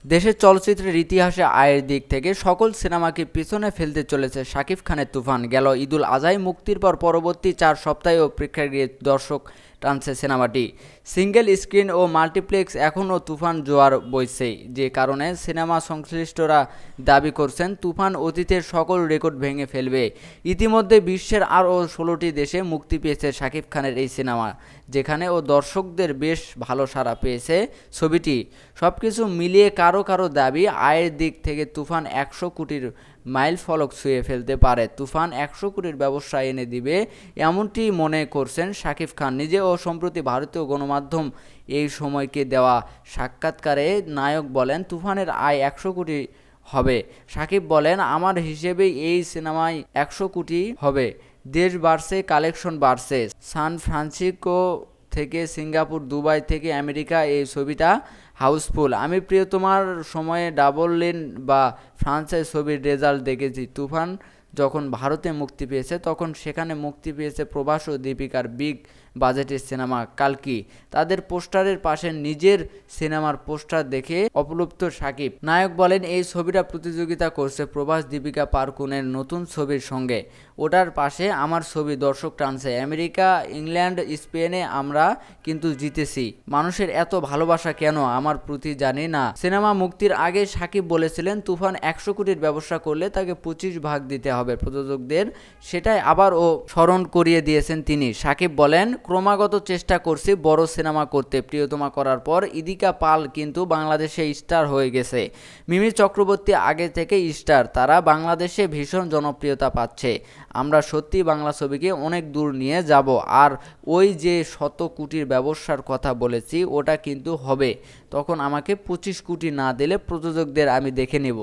দেশের চলচ্চিত্রের ইতিহাসে আয়ের দিক থেকে সকল সিনেমাকে পিছনে ফেলতে চলেছে শাকিব খানের তুফান। গেল ঈদুল আজহায় মুক্তির পর পরবর্তী 4 সপ্তাহেও প্রেক্ষাগৃহে দর্শক টানছে সিনেমাটি। সিঙ্গেল স্ক্রিন ও মাল্টিপ্লেক্স এখনও তুফান জোয়ার বইছে, যে কারণে সিনেমা সংশ্লিষ্টরা দাবি করছেন তুফান অতীতের সকল রেকর্ড ভেঙে ফেলবে। ইতিমধ্যে বিশ্বের আরও 16টি দেশে মুক্তি পেয়েছে শাকিব খানের এই সিনেমা, যেখানে ও দর্শকদের বেশ ভালো সাড়া পেয়েছে ছবিটি। সবকিছু মিলিয়ে কারো কারো দাবি, আয়ের দিক থেকে তুফান 100 কোটির মাইল ফলক ছুঁয়ে ফেলতে পারে। তুফান 100 কোটির ব্যবসা এনে দিবে, এমনটি মনে করছেন শাকিব খান নিজে। ও সম্প্রতি ভারতীয় গণমাধ্যম এই সময়কে দেওয়া সাক্ষাৎকারে নায়ক বলেন, তুফানের আয় 100 কোটি হবে। শাকিব বলেন, আমার হিসেবে এই সিনেমায় 100 কোটি হবে। দেশ বাড়ছে, কালেকশন বাড়ছে। সান ফ্রান্সিসকো থেকে সিঙ্গাপুর, দুবাই থেকে আমেরিকা, এই ছবিটা হাউসফুল। আমি প্রিয়তমার সময়ে ডাবল লিন বা ফ্রান্সের ছবির রেজাল্ট দেখেছি। তুফান যখন ভারতে মুক্তি পেয়েছে তখন সেখানে মুক্তি পেয়েছে প্রভাস ও দীপিকার বিগ বাজেটের সিনেমা কালকি। তাদের পোস্টারের পাশে নিজের সিনেমার পোস্টার দেখে অপ্লুব্ধ শাকিব। নায়ক বলেন, এই ছবিটা প্রতিযোগিতা করছে প্রভাস দীপিকা পাড়ুকোনের নতুন ছবির সঙ্গে। ওটার পাশে আমার ছবি দর্শক টানছে। আমেরিকা, ইংল্যান্ড, স্পেনে আমরা কিন্তু জিতেছি। মানুষের এত ভালোবাসা কেন আমার প্রতি জানি না। সিনেমা মুক্তির আগে শাকিব বলেছিলেন, তুফান 100 কোটির ব্যবসা করলে তাকে 25 ভাগ দিতে হবে প্রযোজকদের। সেটাই আবার ও স্মরণ করিয়ে দিয়েছেন তিনি। শাকিব বলেন, ক্রমাগত চেষ্টা করছি বড় সিনেমা করতে। প্রিয়তমা করার পর ইদিকা পাল কিন্তু বাংলাদেশে স্টার হয়ে গেছে। মিমি চক্রবর্তী আগে থেকে স্টার, তারা বাংলাদেশে ভীষণ জনপ্রিয়তা পাচ্ছে। আমরা সত্যি বাংলা ছবিকে অনেক দূর নিয়ে যাব। আর ওই যে 100 কোটির ব্যবসার কথা বলেছি ওটা কিন্তু হবে। তখন আমাকে 25 কোটি না দিলে প্রযোজকদের আমি দেখে নেব।